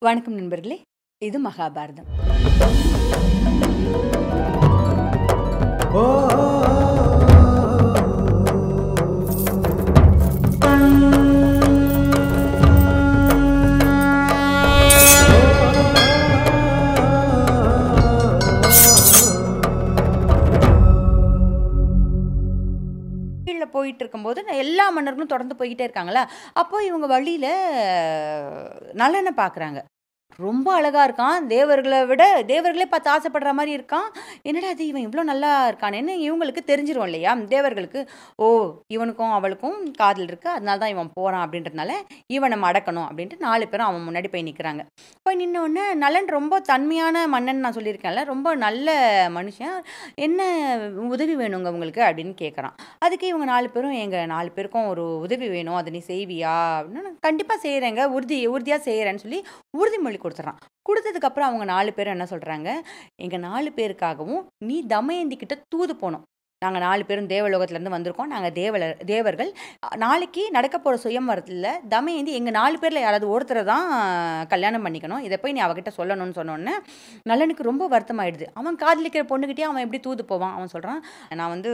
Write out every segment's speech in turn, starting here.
வணக்கம் நண்பர்களே, இது மகாபாரதம். கீழ போயிட்டு இருக்கும்போது எல்லா மன்னர்களும் தொடர்ந்து போய்க்கிட்டே இருக்காங்களா, அப்போ இவங்க வழியில நலன பார்க்குறாங்க. ரொம்ப அழகா இருக்கான். தேவர்களே பார்த்து ஆசைப்படுற மாரி இருக்கான். என்னடா இது இவன் இவ்ளோ நல்லா இருக்கானேன்னு இவங்களுக்கு தெரிஞ்சிரும் இல்லையா? தேவர்களுக்கு, ஓ! இவனுக்கும் அவளுக்கும் காதல் இருக்கு. அதனால தான் இவன் போறான் அப்படின்றதுனால, இவன நம்ம அடக்கணும் அப்படின்ட்டு 4 பேரும் அவன் முன்னாடி போய் நிக்கிறாங்க. போய் நின்ன உடனே நலன் ரொம்ப தன்மையான மன்னன் நான் சொல்லியிருக்கேன்ல. ரொம்ப நல்ல மனுஷன். என்ன உதவி வேணுங்க உங்களுக்கு அப்படின்னு கேட்குறான். அதுக்கு இவங்க 4 பேரும் எங்க 4 பேருக்கும் ஒரு உதவி வேணும். அத நீ செய்வியா? அப்படின்னா, கண்டிப்பா செய்றேங்க. உறுதியா செய்றேன்னு சொல்லி உறுதிமொழி குடுத்துடுறான். குடுத்ததுக்கப்புறம் அவங்க 4 பேரும் என்ன சொல்றாங்க, எங்க 4 பேருக்காகவும் நீ தமயந்தி கிட்ட தூது போணும். நாங்க 4 பேரும் தேவலோகத்திலேருந்து வந்திருக்கோம். நாங்க தேவர்கள். நாளைக்கு நடக்க போற சுயம்வரத்தில தமயந்தி எங்க 4 பேர்ல யாராவது ஒருத்தர தான் கல்யாணம் பண்ணிக்கணும். இத போய் நீ அவகிட்ட சொல்லணும்னு சொன்னோனே, நலனுக்கு ரொம்ப வருத்தமாயிடுது. அவன் காதலிக்கிற பொண்ணுகிட்டயே அவன் எப்படி தூது போவான்? அவன் சொல்றான், நான் வந்து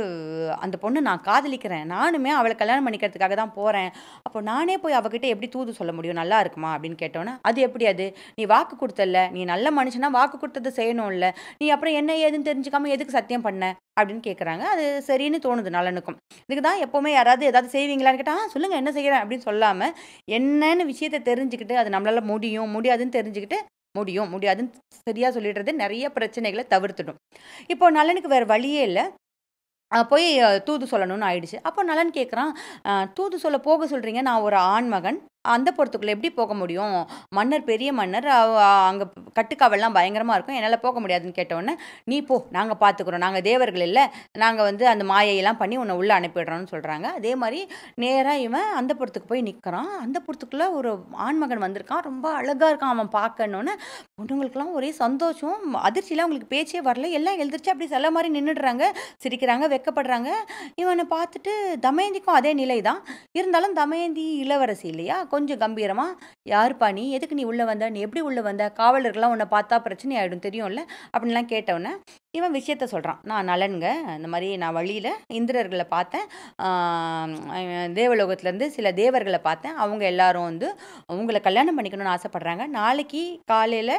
அந்த பொண்ணு நான் காதலிக்கிறேன். நானுமே அவள கல்யாணம் பண்ணிக்கிறதுக்காக தான் போறேன். அப்போ நானே போய் அவகிட்ட எப்படி தூது சொல்ல முடியும்? நல்லா இருக்குமா? அப்படின்னு கேட்டோனே, அது எப்படி அது? நீ வாக்கு குடுத்தல்ல. நீ நல்ல மனுஷனா வாக்கு குடுத்தத செய்யணும்ல. நீ அப்புறம் என்ன ஏதுன்னு தெரிஞ்சுக்காம எதுக்கு சத்தியம் பண்ண? அப்படின்னு கேட்குறாங்க. அது சரின்னு தோணுது நலனுக்கும். இதுக்கு தான் எப்பவுமே யாராவது ஏதாவது செய்வீங்களான்னு கேட்டா, சொல்லுங்க என்ன செய்றேன் அப்படின்னு சொல்லாம, என்னன்னு விஷயத்த தெரிஞ்சுக்கிட்டு, அது நம்மளால முடியும், முடியாதுன்னு தெரிஞ்சுக்கிட்டு, முடியும், முடியாதுன்னு சரியா சொல்லிடுறது நெறைய பிரச்சனைகள தவிர்த்துடும். இப்போ நலனுக்கு வேற வழியே இல்ல. போய் தூது சொல்லணும்னு ஆயிடுச்சு. அப்போ நலன் கேட்குறான், தூது சொல்ல போக சொல்றீங்க. நான் ஒரு ஆண்மகன். அந்தப்புரத்துக்குள்ள எப்படி போக முடியும்? மன்னர் பெரிய மன்னர். அங்க கட்டுக்காவல்லாம் பயங்கரமா இருக்கும். என்னால போக முடியாதுன்னு கேட்டவுடனே, "நீ போ. நாங்க பார்த்துக்கிறோம். நாங்க தேவர்கள் இல்ல. நாங்க வந்து அந்த மாயையெல்லாம் பண்ணி உன்ன உள்ள அனுப்பிடுறோம்னு" சொல்றாங்க. அதே மாரி நேரா இவன் அந்தப்புரத்துக்கு போய் நிக்கிறான். அந்தப்புரத்துக்குள்ள ஒரு ஆண்மகன் வந்திருக்கான். ரொம்ப அழகா இருக்கான் அவன் பார்க்கன்னோனே, பொண்ணுங்களுக்கெல்லாம் ஒரே சந்தோஷம். அதிர்ச்சியில அவங்களுக்கு பேச்சே வரல. எல்லாம் எழுந்திரிச்சு அப்படியே சிலை மாரி நின்னுடுறாங்க. சிரிக்கிறாங்க, வெட்கப்படுறாங்க. இவன பார்த்துட்டு தமயந்திக்கும் அதே நிலை தான். இருந்தாலும் தமயந்தி இளவரசி இல்லையா? கொஞ்சம் கம்பீரமா, "யாருப்பா நீ? எதுக்கு நீ உள்ள வந்த? நீ எப்படி உள்ள வந்த? காவலர்கள்லாம் உன்ன பார்த்தா பிரச்சனை ஆயிடும் தெரியும்ல?" அப்படின்லாம் கேட்டவுடனே, இவன் விஷயத்த சொல்றான். "நான் நலன்ங்க. இந்த மாரி நான் வழியில இந்திரர்கள பார்த்தேன். ஆ தேவலோகத்திலேருந்து சில தேவர்கள பார்த்தேன். அவங்க எல்லாரும் வந்து உங்கள கல்யாணம் பண்ணிக்கணும்னு ஆசைப்படுறாங்க. நாளைக்கு காலையில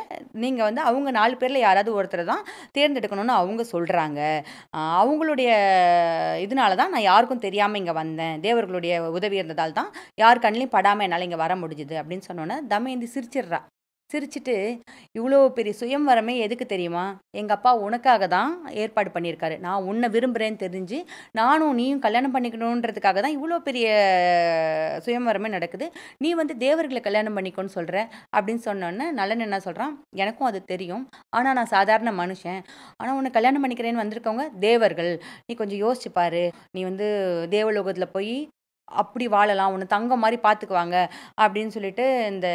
நீங்க வந்து அவங்க 4 பேர்ல யாராவது ஒருத்தர தான் தேர்ந்தெடுக்கணும்னு அவங்க சொல்றாங்க. அவங்களுடைய இதனால தான் நான் யாருக்கும் தெரியாம இங்க வந்தேன். தேவர்களுடைய உதவி இருந்ததால் தான் யார் கண்லயும் படாம என்னால இங்க வர முடிஞ்சுது அப்படின்னு சொன்னோனே, தமயந்தி சிரிச்சிடுறா. சிரிச்சுட்டு, "இவ்ளோ பெரிய சுயம்வரமே எதுக்கு தெரியுமா? எங்க அப்பா உனக்காக தான் ஏற்பாடு பண்ணியிருக்காரு. நான் உன்ன விரும்புறேன்னு தெரிஞ்சு, நானும் நீயும் கல்யாணம் பண்ணிக்கணுன்றதுக்காக தான் இவ்ளோ பெரிய சுயம்வரமே நடக்குது. நீ வந்து தேவர்கள கல்யாணம் பண்ணிக்கோன்னு சொல்ற" அப்படின்னு சொன்னோனே, நலன் என்ன சொல்றான், "எனக்கும் அது தெரியும். ஆனா நான் சாதாரண மனுஷன். ஆனா உன்ன கல்யாணம் பண்ணிக்கிறேன்னு வந்திருக்கவங்க தேவர்கள். நீ கொஞ்சம் யோசிச்சு பாரு. நீ வந்து தேவலோகத்தில போய் அப்படி வாழலாம். உன்ன தங்கம் மாரி பார்த்துக்குவாங்க." அப்படின்னு சொல்லிட்டு இந்த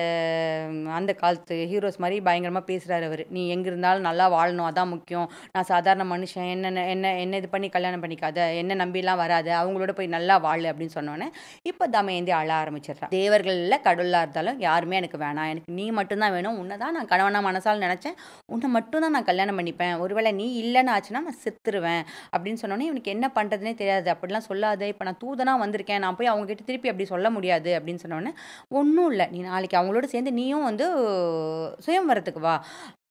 அந்த காலத்து ஹீரோஸ் மாரி பயங்கரமா பேசுறாரு அவரு. "நீ எங்க இருந்தாலும் நல்லா வாழணும். அதான் முக்கியம். நான் சாதாரண மனுஷன். என்ன என்ன என்ன இது பண்ணி கல்யாணம் பண்ணிக்காத. என்ன நம்பிலாம் வராத. அவங்களோட போய் நல்லா வாழு." அப்படின்னு சொன்னோனே, இப்ப தமயந்தி அழ ஆரம்பிச்சிடுறா. "தேவர்கள்ல கடவுளா இருந்தாலும் யாருமே எனக்கு வேணாம். எனக்கு நீ மட்டும் தான் வேணும். உன்ன தான் நான் கணவனா மனசால நெனச்சேன். உன்ன மட்டும் தான் நான் கல்யாணம் பண்ணிப்பேன். ஒருவேளை நீ இல்லன்னு ஆச்சுன்னா நான் செத்துருவேன்." அப்படின்னு சொன்னோனே, இவனுக்கு என்ன பண்றதுன்னே தெரியாது. "அப்படிலாம் சொல்லாத. இப்ப நான் தூதனா வந்திருக்கேன். நான் போய் அவங்க கிட்ட திருப்பி அப்படி சொல்ல முடியாது." அப்படின்னு சொன்னோனே, "ஒண்ணும் இல்ல. நீ நாளைக்கு அவங்களோட சேர்ந்து நீயும் வந்து சுயம்வரத்துக்கு வா.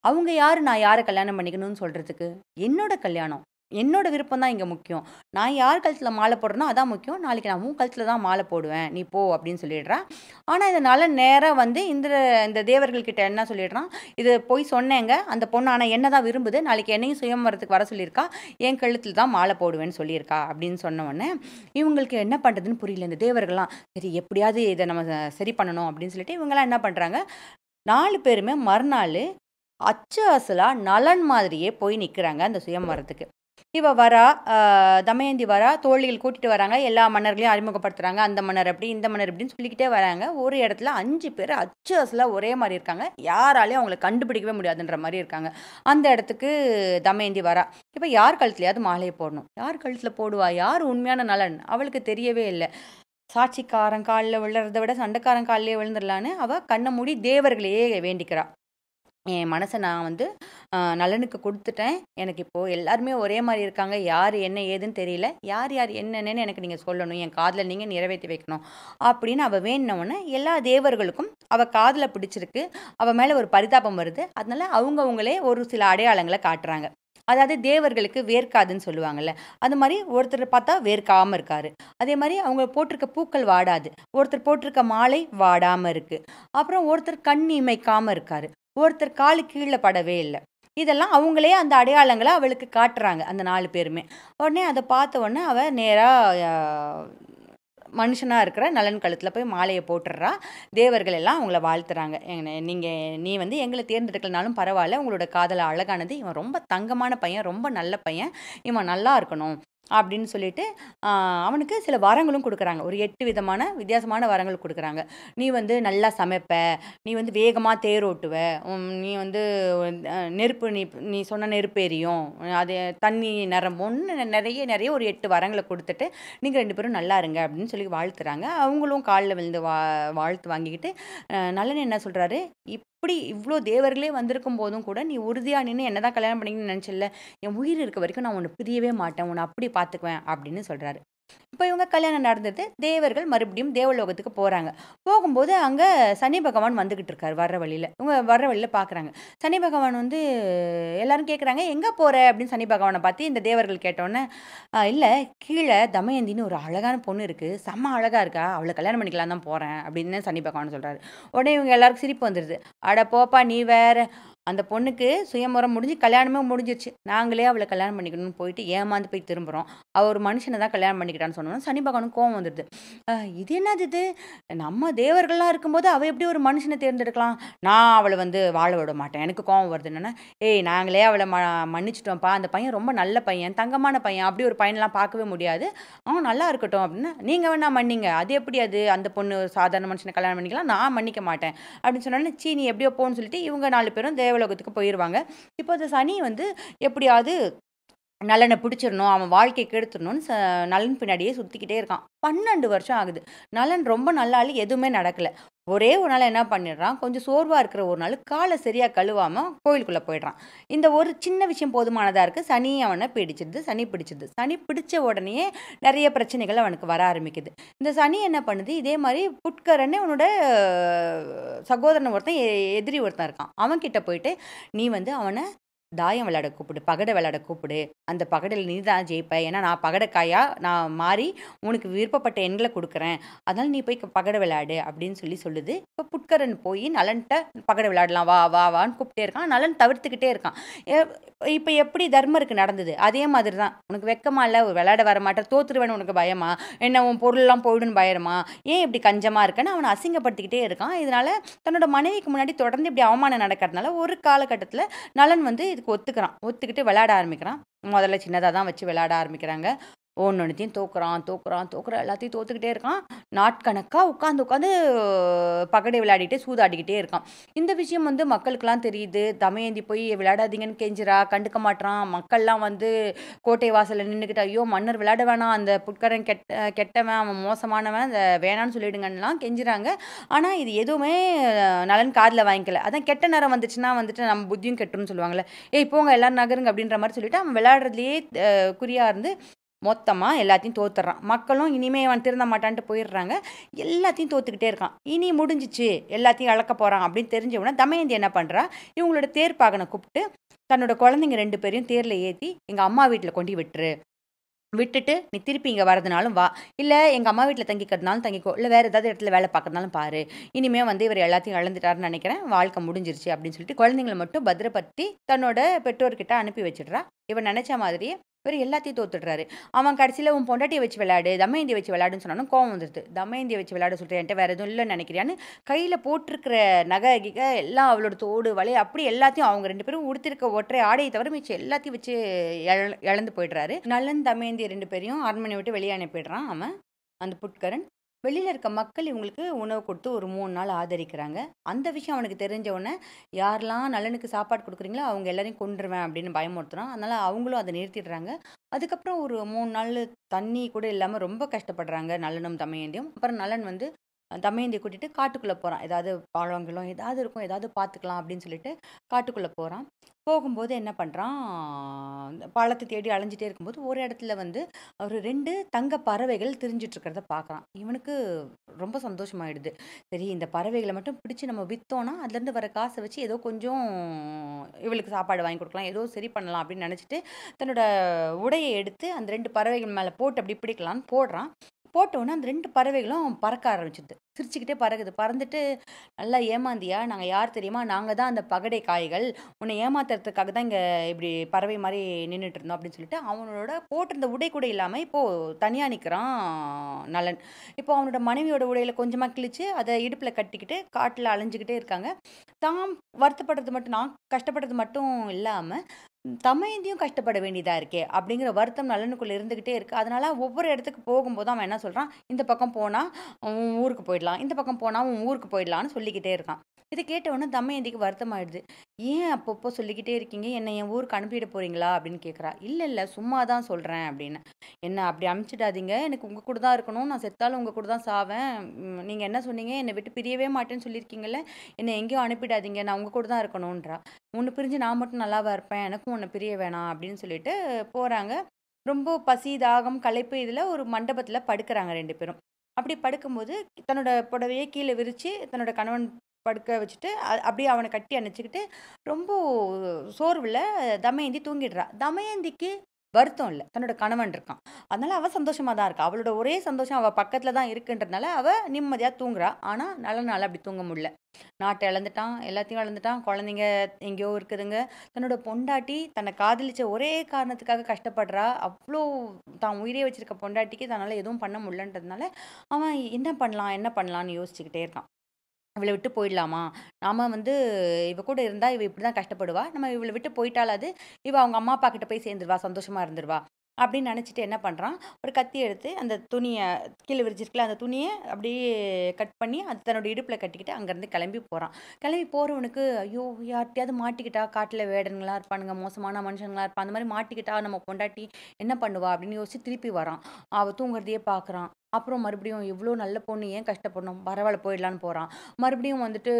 அவங்க யாரு நான் யார கல்யாணம் பண்ணிக்கணும்னு சொல்றதுக்கு? என்னோட கல்யாணம். என்னோட விருப்பம் தான் இங்க முக்கியம். நான் யார் கழுத்துல மாலை போடுறேனோ அதான் முக்கியம். நாளைக்கு நான் உன் கழுத்துல தான் மாலை போடுவேன். நீ போ." அப்படின்னு சொல்லிடுறா. ஆனா இதனால நேரா வந்து இந்த தேவர்கள் கிட்ட என்ன சொல்லிடுறான், "இது போய் சொன்னேங்க. அந்த பொண்ணு ஆனா என்ன தான் விரும்புது. நாளைக்கு என்னையும் சுயம்வரத்துக்கு வர சொல்லியிருக்கா. என் கழுத்துல தான் மாலை போடுவேன்னு சொல்லியிருக்கா." அப்படின்னு சொன்ன உடனே, இவங்களுக்கு என்ன பண்றதுன்னு புரியல. இந்த தேவர்கள்லாம், சரி எப்படியாவது இத நம்ம சரி பண்ணணும் அப்படின்னு சொல்லிட்டு இவங்கலாம் என்ன பண்றாங்க, 4 பேருமே மறுநாளு அச்சு அசலா நலன் மாதிரியே போய் நிக்கிறாங்க அந்த சுயம்வரத்துக்கு. இவ வரா, அ தமயந்தி வரா, தோழிகள் கூட்டிட்டு வராங்க. எல்லா மன்னர்களையும் அறிமுகப்படுத்துறாங்க. அந்த மன்னர் அப்படி, இந்த மன்னர் இப்படின்னு சொல்லிக்கிட்டே வராங்க. ஒரு இடத்துல 5 பேர் அச்சு அசலா ஒரே மாரி இருக்காங்க. யாராலயும் அவங்கள கண்டுபிடிக்கவே முடியாதுன்ற மாரி இருக்காங்க. அந்த இடத்துக்கு தமயந்தி வரா. இப்ப யார் கழுத்துலயாவது மாலைய போடணும். யார் கழுத்துல போடுவா? யார் உண்மையான நலன்? அவளுக்கு தெரியவே இல்ல. சாட்சிக்காரன் காலில் விழுறத விட சண்டைக்காரன் காலிலே விழுந்துடலான்னு அவள் கண்ணை மூடி தேவர்களையே வேண்டிக்கிறா. என் மனசை நான் வந்து நலனுக்கு கொடுத்துட்டேன். எனக்கு இப்போது எல்லாருமே ஒரே மாதிரி இருக்காங்க. யார் என்ன ஏதுன்னு தெரியல. யார் யார் என்னென்னு எனக்கு நீங்கள் சொல்லணும். என் காதில் நீங்கள் நிறைவேற்றி வைக்கணும் அப்படின்னு அவள் வேண்டினவொன்னே எல்லா தேவர்களுக்கும் அவள் காதில் பிடிச்சிருக்கு. அவள் மேலே ஒரு பரிதாபம் வருது. அதனால அவங்கவுங்களே ஒரு சில அடையாளங்களை காட்டுறாங்க. அதாவது தேவர்களுக்கு வேர்க்காதுன்னு சொல்லுவாங்கல்ல, அது மாதிரி ஒருத்தர் பார்த்தா வேர்க்காமல் இருக்காரு. அதே மாதிரி அவங்க போட்டிருக்க பூக்கள் வாடாது. ஒருத்தர் போட்டிருக்க மாலை வாடாமல் இருக்கு. அப்புறம் ஒருத்தர் கண் இமைக்காமல் இருக்காரு. ஒருத்தர் காலு கீழே படவே இல்லை. இதெல்லாம் அவங்களே அந்த அடையாளங்களை அவளுக்கு காட்டுறாங்க அந்த 4 பேருமே. உடனே அதை பார்த்த உடனே அவள் நேராக மனுஷனாக இருக்கிற நலன் கழுத்தில் போய் மாலையை போட்டுடுறா. தேவர்கள் எல்லாம் அவங்கள வாழ்த்துறாங்க. நீ வந்து எங்களை தேர்ந்தெடுக்கலனாலும் பரவாயில்ல, உங்களோட காதல் அழகானது, இவன் ரொம்ப தங்கமான பையன், ரொம்ப நல்ல பையன், இவன் நல்லா இருக்கணும் அப்படின்னு சொல்லிட்டு அவனுக்கு சில வரங்களும் கொடுக்குறாங்க. ஒரு 8 விதமான வித்தியாசமான வரங்கள் கொடுக்குறாங்க. நீ வந்து நல்லா சமைப்ப, நீ வந்து வேகமாக தேர் ஓட்டுவ, நீ வந்து நெருப்பு நீ சொன்ன நெருப்பு எரியும், அது தண்ணி நிரம்பும்னு நிறைய நிறைய ஒரு 8 வரங்களை கொடுத்துட்டு நீங்கள் 2 பேரும் நல்லா இருங்க அப்படின்னு சொல்லி வாழ்த்துறாங்க. அவங்களும் காலில் விழுந்து வாழ்த்து வாங்கிக்கிட்டு நலன் என்ன சொல்கிறாரு, இப்படி இவ்வளோ தேவர்களே வந்திருக்கும் போதும் கூட நீ உறுதியாக நின்று என்ன தான் கல்யாணம் பண்ணிக்கணும்னு நினச்சில்ல, என் உயிர் இருக்க வரைக்கும் நான் உன்னை பிரியவே மாட்டேன், உன்னை அப்படி பார்த்துக்குவேன் அப்படின்னு சொல்கிறாரு. இப்போ இவங்க கல்யாணம் நடந்தது. தேவர்கள் மறுபடியும் தேவலோகத்துக்கு போகிறாங்க. போகும்போது அங்கே சனி பகவான் வந்துக்கிட்டு இருக்காரு வர்ற வழியில். இவங்க வர்ற வழியில் பார்க்குறாங்க. சனி பகவான் வந்து எல்லாரும் கேட்குறாங்க, எங்கே போகிற அப்படின்னு சனி பகவானை பார்த்து இந்த தேவர்கள் கேட்டோன்னே, இல்லை கீழே தமயந்தின்னு ஒரு அழகான பொண்ணு இருக்குது, செம்ம அழகாக இருக்கா, அவளை கல்யாணம் பண்ணிக்கலாம் தான் போகிறேன் அப்படின்னு சனி பகவான் சொல்கிறாரு. உடனே இவங்க எல்லாருக்கும் சிரிப்பு வந்துடுது. அட போப்பா நீ வேற, அந்த பொண்ணுக்கு சுயமுறம் முடிஞ்சு கல்யாணமே முடிஞ்சிருச்சு, நாங்களே அவளை கல்யாணம் பண்ணிக்கணும்னு போயிட்டு ஏமாந்து போய் திரும்புகிறோம், அவள் ஒரு மனுஷனை தான் கல்யாணம் பண்ணிக்கிட்டான்னு சொன்னோம். சனி பகவானுக்கு கோவம் வந்துடுது. இது என்னது இது, நம்ம தேவர்கள்லாம் இருக்கும்போது அவள் எப்படி ஒரு மனுஷனை தேர்ந்தெடுக்கலாம், நான் அவளை வந்து வாழ விட மாட்டேன், எனக்கு கோவம் வருது. என்னென்னா, ஏய் நாங்களே அவளை மன்னிச்சிட்டோம்ப்பா, அந்த பையன் ரொம்ப நல்ல பையன், தங்கமான பையன், அப்படி ஒரு பையன்லாம் பார்க்கவே முடியாது, அவன் நல்லா இருக்கட்டும் அப்படின்னா, நீங்கள் வேணா மன்னிங்க, அது எப்படி அது அந்த பொண்ணு சாதாரண மனுஷனை கல்யாணம் பண்ணிக்கலாம், நான் மன்னிக்க மாட்டேன் அப்படின்னு சொன்னாலும், சீ நீ எப்படியோ போன்னு சொல்லிட்டு இவங்க 4 பேரும் தேவலோகத்துக்கு போயிடுவாங்க. இப்போ அந்த சனி வந்து எப்படியாவது நலனை பிடிச்சிடணும், அவன் வாழ்க்கையை கெடுத்துடணும்னு நலன் பின்னாடியே சுற்றிக்கிட்டே இருக்கான். 12 வருஷம் ஆகுது. நலன் ரொம்ப நல்லாள், எதுவுமே நடக்கலை. ஒரே ஒரு நாள் என்ன பண்ணிடுறான், கொஞ்சம் சோர்வாக இருக்கிற ஒரு நாள் காலை சரியாக கழுவாமல் கோயிலுக்குள்ளே போயிடுறான். இந்த ஒரு சின்ன விஷயம் போதுமானதாக இருக்குது. சனி அவனை பிடிச்சிடுது. சனி பிடிச்ச உடனே நிறைய பிரச்சனைகள் அவனுக்கு வர ஆரம்பிக்குது. இந்த சனி என்ன பண்ணுது, இதே மாதிரி புட்கரன்னு அவனோட சகோதரன் ஒருத்தன் எதிரி ஒருத்தன் இருக்கான், அவன்கிட்ட போயிட்டு நீ வந்து அவனை தாயம் விளையாட கூப்பிடு, பகடை விளையாட கூப்பிடு, அந்த பகடையில் நீ தான் ஜெயிப்ப, ஏன்னா நான் பகடைக்காயாக நான் மாறி உனக்கு விருப்பப்பட்ட எண்களை கொடுக்குறேன், அதனால் நீ போய் பகடை விளையாடு அப்படின்னு சொல்லுது. இப்போ புட்கரன் போய் நலன்கிட்ட பகடை விளையாடலாம் வா வா வான்னு கூப்பிட்டே இருக்கான். நலன் தவிர்த்துக்கிட்டே இருக்கான். இப்போ எப்படி தர்மருக்கு நடந்தது அதே மாதிரி தான், உனக்கு வெக்கமா இல்லை, விளையாட வர மாட்டேன், தோத்துருவேன்னு உனக்கு பயமா, என்ன உன் பொருள்லாம் போயிடுன்னு பயமா, ஏன் இப்படி கஞ்சமாக இருக்குன்னு அவனை அசிங்கப்படுத்திக்கிட்டே இருக்கான். இதனால தன்னோட மனைவிக்கு முன்னாடி தொடர்ந்து இப்படி அவமானம் நடக்கிறதுனால ஒரு காலகட்டத்தில் நலன் வந்து இதுக்கு ஒத்துக்கிட்டு விளையாட ஆரம்பிக்கிறான். முதல்ல சின்னதாக தான் வச்சு விளையாட ஆரம்பிக்கிறாங்க. ஒன்னொன்னுத்தையும் தோக்குறான், எல்லாத்தையும் தோத்துக்கிட்டே இருக்கான். நாட்கணக்காக உட்காந்து பகடை விளையாடிட்டு சூதாடிக்கிட்டே இருக்கான். இந்த விஷயம் வந்து மக்களுக்கெல்லாம் தெரியுது. தமயந்தி போய் விளையாடாதீங்கன்னு கெஞ்சிரா, கண்டுக்க மாட்டான். மக்கள்லாம் வந்து கோட்டை வாசலில் நின்றுக்கிட்டு, ஐயோ மன்னர் விளையாட வேணாம், அந்த புட்கரன் கெட்டவன், அவன் மோசமானவன், அந்த வேணான்னு சொல்லிடுங்கன்னெலாம் கெஞ்சுறாங்க. ஆனால் இது எதுவுமே நலன் காதில் வாங்கிக்கல. அதான் கெட்ட நேரம் வந்துச்சுன்னா வந்துட்டு நம்ம புத்தியும் கெட்டுன்னு சொல்லுவாங்கள்ல, ஏய் போங்க எல்லாரும் நகருங்க அப்படின்ற மாதிரி சொல்லிட்டு அவன் விளையாடுறதுலேயே குறியாக இருந்து மொத்தமாக எல்லாத்தையும் தோத்துடுறான். மக்களும் இனிமேல் அவன் திருந்த மாட்டான்ட்டு போயிடுறாங்க. எல்லாத்தையும் தோத்துக்கிட்டே இருக்கான். இனி முடிஞ்சிச்சு, எல்லாத்தையும் இழக்க போகிறான் அப்படின்னு தெரிஞ்சவொடனே தமயந்தி என்ன பண்ணுறா, இவங்களோட தேர்ப்பாகனை கூப்பிட்டு தன்னோட குழந்தைங்க 2 பேரையும் தேரில் ஏற்றி எங்கள் அம்மா வீட்டில் கொண்டு விட்டுட்டு நீ திருப்பி இங்கே வரதுனாலும் வா, இல்லை எங்கள் அம்மா வீட்டில் தங்கிக்கிறதுனாலும் தங்கிக்கோ, இல்லை வேறு ஏதாவது இடத்துல வேலை பார்க்கறதுனாலும் பாரு, இனிமேல் வந்து இவர் எல்லாத்தையும் இழந்துட்டாருன்னு நினைக்கிறேன், வாழ்க்கை முடிஞ்சிருச்சு அப்படின்னு சொல்லிட்டு குழந்தைங்களை மட்டும் பத்திரப்படுத்தி தன்னோட பெற்றோர்கிட்ட அனுப்பி வச்சிடுறா. இவன் நினச்ச மாதிரியே இவர் எல்லாத்தையும் தோத்துடுறாரு. அவன் கடைசியில் உன் பொண்டாட்டியை வச்சு விளையாடு, தமயந்தியை வச்சு விளையாடுன்னு சொன்னாலும் கோவம் வந்துடுது. தமயந்தியை வச்சு விளையாட சொல்லிட்டு என்கிட்ட வேறு எதுவும் இல்லைன்னு நினைக்கிறியான்னு கையில் போட்டிருக்கிற நகை எல்லாம் அவளோட தோடு வலை அப்படி எல்லாத்தையும் அவங்க 2 பேரும் உடுத்திருக்க ஒற்றை ஆடையை தவிர மிச்சம் எல்லாத்தையும் வச்சு இழந்து போயிடுறாரு. நலன் தமயந்தி 2 பேரையும் அரண்மனை விட்டு வெளியே அனுப்பிடுறான் அவன் அந்த புட்கரன். வெளியில இருக்க மக்கள் இவங்களுக்கு உணவு கொடுத்து ஒரு 3 நாள் ஆதரிக்கிறாங்க. அந்த விஷயம் அவனுக்கு தெரிஞ்ச உடனே, யாரெல்லாம் நலனுக்கு சாப்பாடு குடுக்குறீங்களோ, அவங்க எல்லாரையும் கொன்றுவேன் அப்படின்னு பயமுறுத்துறான். அதனால அவங்களும் அத நிறுத்திடுறாங்க. அதுக்கப்புறம் ஒரு 3 நாள் தண்ணி கூட இல்லாம ரொம்ப கஷ்டப்படுறாங்க நலனும், தமயந்தியும். அப்புறம் நலன் வந்து தமயந்திய கூட்டிட்டு காட்டுக்குள்ள போறான். ஏதாவது பழம், கிழம் ஏதாவது இருக்கும், ஏதாவது பார்த்துக்கலாம் அப்படின்னு சொல்லிட்டு காட்டுக்குள்ள போறான். போகும்போது என்ன பண்றான், இந்த பழத்த தேடி அலைஞ்சுட்டே இருக்கும்போது, ஒரு இடத்துல வந்து ஒரு 2 தங்க பறவைகள் திரிஞ்சுட்டு இருக்கிறத பார்க்குறான். இவனுக்கு ரொம்ப சந்தோஷமாயிடுது. சரி இந்த பறவைகள மட்டும் பிடிச்சு நம்ம வித்தோம்னா, அதுலேருந்து வர காச வச்சு ஏதோ கொஞ்சம் இவளுக்கு சாப்பாடு வாங்கி குடுக்கலாம். ஏதோ சரி பண்ணலாம் அப்படின்னு நெனச்சுட்டு, தன்னோட உடைய எடுத்து அந்த 2 பறவைகள் மேல போட்டு அப்படி பிடிக்கலான்னு போடுறான். போட்டவுனே அந்த 2 பறவைகளும் பறக்க ஆரம்பிச்சுது. சிரிச்சுக்கிட்டே பறக்குது. பறந்துட்டு, "நல்லா ஏமாந்தியா? நாங்க யார் தெரியுமா? நாங்க தான் அந்த பகடை காய்கள். உன்னை ஏமாத்துறதுக்காக தான் இங்க இப்படி பறவை மாரி நின்னுட்டு இருந்தோம்." அப்படின்னு சொல்லிட்டு, அவனோட போட்டிருந்த உடை கூட இல்லாம இப்போ தனியா நிக்கிறான் நலன். இப்போ அவனோட மனைவியோட உடையில கொஞ்சமா கிழிச்சு, அத இடுப்புல கட்டிக்கிட்டு காட்டுல அலைஞ்சுகிட்டே இருக்காங்க. தாம் வருத்தப்படுறது மட்டும் நான் கஷ்டப்படுறது மட்டும் இல்லாம, தமயந்தியும் கஷ்டப்பட வேண்டியதா இருக்கே! அப்படிங்கிற வருத்தம் நலனுக்குள்ள இருந்துகிட்டே இருக்கு. அதனால ஒவ்வொரு இடத்துக்கு போகும்போதும் அவன் என்ன சொல்றான், இந்த பக்கம் போனா உன் ஊருக்கு போயிடலாம். இந்த பக்கம் போனா உன் ஊருக்கு போயிடலான்னு சொல்லிக்கிட்டே இருக்கான். இத கேட்ட உடனே தமயந்திக்கு வருத்தமாயிடுது. "ஏன் அப்பப்போ சொல்லிக்கிட்டே இருக்கீங்க? என்ன என் ஊருக்கு அனுப்பிட போறீங்களா?" அப்படின்னு கேட்கிறா. "இல்ல, இல்ல சும்மா தான் சொல்றேன்" அப்படின்னு. "என்ன அப்படி அனுப்பிச்சிடாதீங்க. எனக்கு உங்க கூட தான் இருக்கணும். நான் செத்தாலும் உங்க கூட தான் சாவேன். நீங்க என்ன சொன்னீங்க? என்னை விட்டு பிரியவே மாட்டேன்னு சொல்லியிருக்கீங்கல்ல. என்ன எங்கேயும் அனுப்பிடாதீங்க. நான் உங்க கூட தான் இருக்கணும்ன்றா. "உன்ன பிரிஞ்சு நான் மட்டும் நல்லாவா இருப்பேன்? எனக்கும் உன்ன பிரிய வேணாம்" அப்படின்னு சொல்லிட்டு போறாங்க. ரொம்ப பசி, தாகம், களைப்பு இதில ஒரு மண்டபத்தில படுக்குறாங்க 2 பேரும். அப்படி படுக்கும்போது தன்னோட புடவைய கீழ விரிச்சு, தன்னோட கணவன் படுக்க வச்சுட்டு, அப்படியே அவன கட்டி அணைச்சுக்கிட்டு, ரொம்ப சோர்வுல தமயந்தி தூங்கிடுறா. தமயந்திக்கு வருத்தம் இல்ல. தன்னோட கணவன் இருக்கான். அதனால அவ சந்தோஷமா தான் இருக்கா. அவளோட ஒரே சந்தோஷம் அவ பக்கத்தில தான் இருக்குன்றதுனால, அவ நிம்மதியா தூங்குறா. ஆனா, நலனால அப்படி தூங்க முடியல. நாட்ட இழந்துட்டான், எல்லாத்தையும் இழந்துட்டான். குழந்தைங்க எங்கேயோ இருக்குதுங்க. தன்னோட பொண்டாட்டி தன்னை காதலிச்ச ஒரே காரணத்துக்காக கஷ்டப்படுறா. அவ்ளோ தான் உயிரே வச்சிருக்க பொண்டாட்டிக்கு தன்னால எதுவும் பண்ண முடியலன்றதுனால, அவன் என்ன பண்ணலாம், என்ன பண்ணலான்னு யோசிச்சுக்கிட்டே இருக்கான். இவள விட்டு போயிடலாமா? நாம வந்து இவ கூட இருந்தா இவ இப்படிதான் கஷ்டப்படுவா. நம்ம இவள விட்டு போயிட்டாலாவது, இவ அவங்க அம்மா, அப்பா கிட்ட போய் சேர்ந்துருவா. சந்தோஷமா இருந்துருவா. அப்படின்னு நினைச்சுட்டு என்ன பண்றான், ஒரு கத்தி எடுத்து அந்த துணிய கீழ விரிச்சிருக்குல்ல, அந்த துணிய அப்படியே கட் பண்ணி, அது தன்னோட இடுப்புல கட்டிக்கிட்டு அங்கருந்து கிளம்பி போறான். கிளம்பி போறவனுக்கு, ஐயோ! யார்ட்டயாவது மாட்டிக்கிட்டா, காட்டுல வேடனுங்களா இருப்பானுங்க, மோசமான மனுஷங்களா இருப்பான். அந்த மாரி மாட்டிக்கிட்டா நம்ம பொண்டாட்டி என்ன பண்ணுவா? அப்படின்னு யோசிச்சு திருப்பி வரான். அவ தூங்குறதையே பார்க்குறான். அப்புறம் மறுபடியும் இவ்ளோ நல்ல பொண்ணு ஏன் கஷ்டப்படணும்? பரவால்ல போயிடலான்னு போறான். மறுபடியும் வந்துட்டு,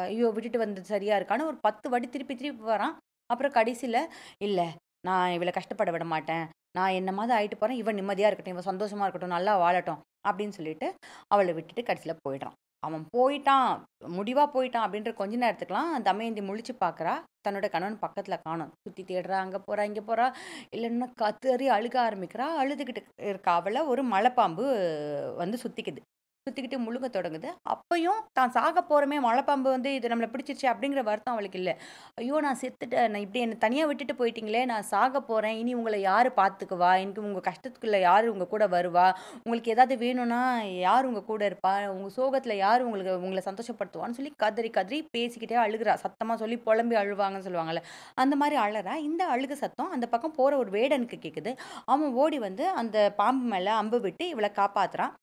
ஐயோ! விட்டுட்டு வந்தது சரியா இருக்கான்னு ஒரு 10 வாட்டி திருப்பி திருப்பி வரான். அப்புறம் கடைசில, இல்ல நான் இவள கஷ்டப்பட விட மாட்டேன். நான் என்ன மாரி ஆயிட்டு போறேன். இவ நிம்மதியா இருக்கட்டும். இவ சந்தோஷமா இருக்கட்டும். நல்லா வாழட்டும். அப்படின்னு சொல்லிட்டு அவள விட்டுட்டு கடைசில போயிடுறான். அவன் போயிட்டான். முடிவா போயிட்டான் அப்படின்ற கொஞ்ச நேரத்துக்குலாம் தமயந்தி முழிச்சு பார்க்குறா. தன்னோட கணவன் பக்கத்துல காணோம். சுத்தி தேடுறா. அங்க போறா, இங்க போறா. இல்லன்னா கதறி அழுக ஆரம்பிக்கிறா. அழுதுகிட்டு இருக்க அவள ஒரு மலைப்பாம்பு வந்து சுத்திக்குது. சுத்திக்கிட்டு முழுங்க தொடங்குது. அப்பயும் தான் சாக போறோமே மலைப்பாம்பு வந்து இது நம்மள பிடிச்சிருச்சே அப்படிங்கிற வருத்தம் அவளுக்கு இல்ல. ஐயோ! நான் செத்துட்டேன். நான் இப்படி என்ன தனியா விட்டுட்டு போயிட்டீங்களே! நான் சாக போறேன். இனி உங்கள யாரு பார்த்துக்குவா? எனக்கு உங்க கஷ்டத்துக்குள்ள யாரு உங்க கூட வருவா? உங்களுக்கு ஏதாவது வேணும்னா யார் உங்க கூட இருப்பா? உங்க சோகத்துல யாரு உங்கள சந்தோஷப்படுத்துவான்னு சொல்லி கதறி, கதறி பேசிக்கிட்டே அழுகுறா. சத்தமா சொல்லி புலம்பி அழுவாங்கன்னு சொல்லுவாங்கல்ல. அந்த மாரி அழறா. இந்த அழுக சத்தம் அந்த பக்கம் போற ஒரு வேடனுக்கு கேட்குது. அவன் ஓடி வந்து அந்த பாம்பு மேல அம்பு விட்டு இவள காப்பாத்துறான்.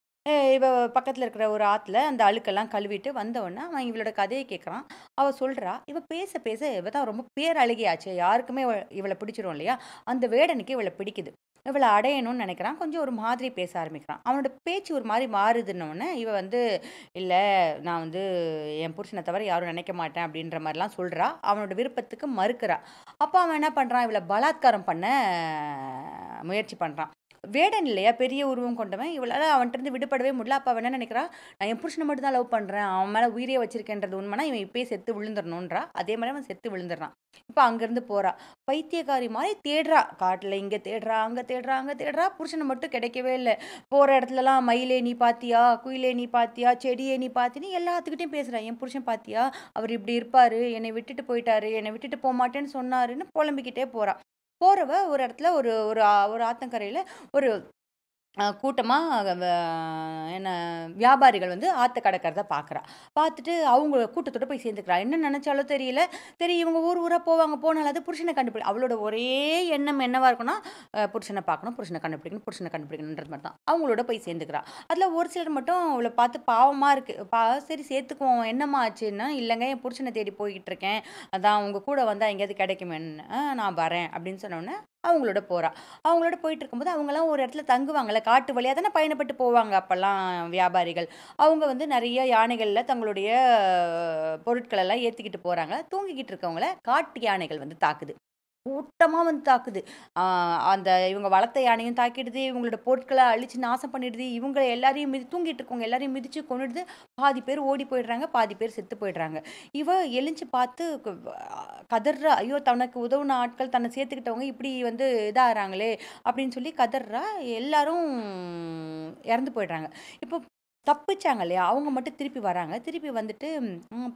இவ பக்கத்துல இருக்கிற ஒரு ஆத்துல அந்த அழுக்கெல்லாம் கழுவிட்டு வந்தவுடனே, அவன் இவளோட கதைய கேட்குறான். அவ சொல்றா, இவ பேச பேச இவ தான் ரொம்ப பேரழகியாச்சே! யாருக்குமே இவள பிடிச்சிரும் இல்லையா? அந்த வேடனுக்கு இவள பிடிக்குது. இவள அடையணும்னு நெனைக்கிறான். கொஞ்சம் ஒரு மாதிரி பேச ஆரம்பிக்கிறான். அவனோட பேச்சு ஒரு மாரி மாறுதுன்னோனே, இவ வந்து "இல்ல நான் வந்து என் புருஷன தவிர யாரும் நெனைக்க மாட்டேன்" அப்படின்ற மாரிலாம் சொல்றா. அவனோட விருப்பத்துக்கு மறுக்கிறா. அப்ப அவன் என்ன பண்றான், இவள பலாத்காரம் பண்ண முயற்சி பண்றான். வேடன் இல்லையா? பெரிய உருவம் கொண்டவன். இவளால அவன்ட்டருந்து விடுபடவே முடியல. அப்ப அவ என்ன நெனைக்கிறா, நான் என் புருஷன மட்டும் தான் லவ் பண்றேன். அவன் மேல உயிரே வச்சிருக்கேன்றது உண்மைனா, இவன் இப்பயே செத்து விழுந்துரணுன்றா. அதே மாரி அவன் செத்து விழுந்துடுறான். இப்ப அங்கருந்து போறா. பைத்தியக்காரி மாரி தேடுறா. காட்டுல இங்க தேடுறா, அங்க தேடுறா, அங்க தேடுறா. புருஷன மட்டும் கிடைக்கவே இல்ல. போற இடத்துலலாம் "மயிலே நீ பாத்தியா? குயிலே நீ பாத்தியா? செடியே நீ பாத்தியான்னு" எல்லாத்துக்கிட்டயும் பேசுறா. "என் புருஷன் பாத்தியா? அவரு இப்படி இருப்பாரு. என்னை விட்டுட்டு போயிட்டாரு. என்னை விட்டுட்டு போமாட்டேன்னு சொன்னாருன்னு" புலம்பிக்கிட்டே போறா. போறவ ஒரு இடத்துல ஒரு ஒரு ஆத்தங்கரையில ஒரு கூட்டமா வ என்ன வியாபாரிகள் வந்து ஆத்த கடக்கிறத பார்க்குறா. பார்த்துட்டு அவங்க கூட்டத்தோட போய் சேர்ந்துக்கிறா. என்ன நெனச்சாலோ தெரியல. சரி இவங்க ஊர் ஊரா போவாங்க. போனாலாவது புருஷன அவளோட ஒரே எண்ணம் என்னவா இருக்கும்னா, புருஷன பார்க்கணும், புருஷன கண்டுபிடிக்கணும், புருஷன கண்டுபிடிக்கணுன்றது மட்டும் தான். அவங்களோட போய் சேர்ந்துக்கிறா. அதில ஒரு சிலர் மட்டும் அவள பார்த்து பாவமா இருக்கு. சரி சேர்த்துக்குவோம். என்னம்மா ஆச்சுன்னா, இல்லங்க என் புருஷன தேடி போய்கிட்டு இருக்கேன். அதான் உங்க கூட வந்தா எங்கேயாவது கிடைக்குமேன்னு. நான் வரேன் அப்படின்னு சொன்னோனே, அவங்களோட போறா. அவங்களோட போயிட்டுருக்கும்போது, அவங்கலாம் ஒரு இடத்துல தங்குவாங்கல்ல. காட்டு வழியா தானே பயணப்பட்டு போவாங்க அப்பல்லாம் வியாபாரிகள். அவங்க வந்து நெறைய யானைகள்ல தங்களுடைய பொருட்களெல்லாம் ஏத்திக்கிட்டு போறாங்க. தூங்கிக்கிட்டு இருக்கவங்கள காட்டு யானைகள் வந்து தாக்குது. கூட்டமா வந்து தாக்குது. ஆ அந்த இவங்க வளர்த்த யானையும் தாக்கிடுது. இவங்களோட பொருட்கள அழிச்சு நாசம் பண்ணிடுது. இவங்க எல்லாரையும் தூங்கிட்டு இருக்கவங்க எல்லாரையும் மிதிச்சு கொன்னுடுது. பாதி பேர் ஓடி போயிடுறாங்க. பாதி பேர் செத்து போயிடுறாங்க. இவ எழுஞ்சு பார்த்து கதர்றா. ஐயோ! தனக்கு உதவுன ஆட்கள் தன்னை சேர்த்துக்கிட்டவங்க இப்படி வந்து இதாகுறாங்களே! அப்படின்னு சொல்லி கதர்றா. எல்லாரும் இறந்து போயிடுறாங்க. இப்போ தப்பிச்சாங்க இல்லையா? அவங்க மட்டும் திருப்பி வராங்க. திருப்பி வந்துட்டு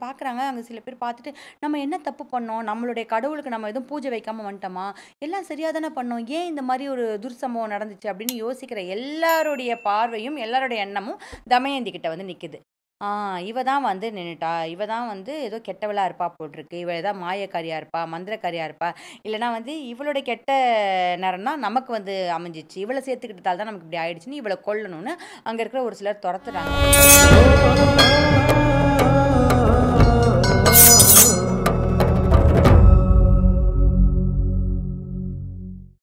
பார்க்குறாங்க. அங்க சில பேர் பார்த்துட்டு, "நம்ம என்ன தப்பு பண்ணோம்? நம்மளுடைய கடவுளுக்கு நம்ம எதுவும் பூஜை வைக்காம வந்துட்டோமா? எல்லாம் சரியா தானே பண்ணோம். ஏன் இந்த மாரி ஒரு துர்சம்பவம் நடந்துச்சு?" அப்படின்னு யோசிக்கிற எல்லாருடைய பார்வையும், எல்லாருடைய எண்ணமும் தமயந்தி கிட்ட வந்து நிக்குது. ஆ இவ தான் வந்து நின்னுட்டா. இவ தான் வந்து ஏதோ கெட்டவளா இருப்பா போட்டுருக்கு. இவ ஏதா மாயக்காரியா இருப்பா, மந்திரக்காரியா இருப்பா. இல்லன்னா வந்து இவளோட கெட்ட நேரம் தான் நமக்கு வந்து அமைஞ்சிச்சு. இவள சேர்த்துக்கிட்டதால தான் நமக்கு இப்படி ஆயிடுச்சுன்னு இவள கொல்லணும்னு அங்க இருக்கிற ஒரு சிலர் தொரத்துறாங்க.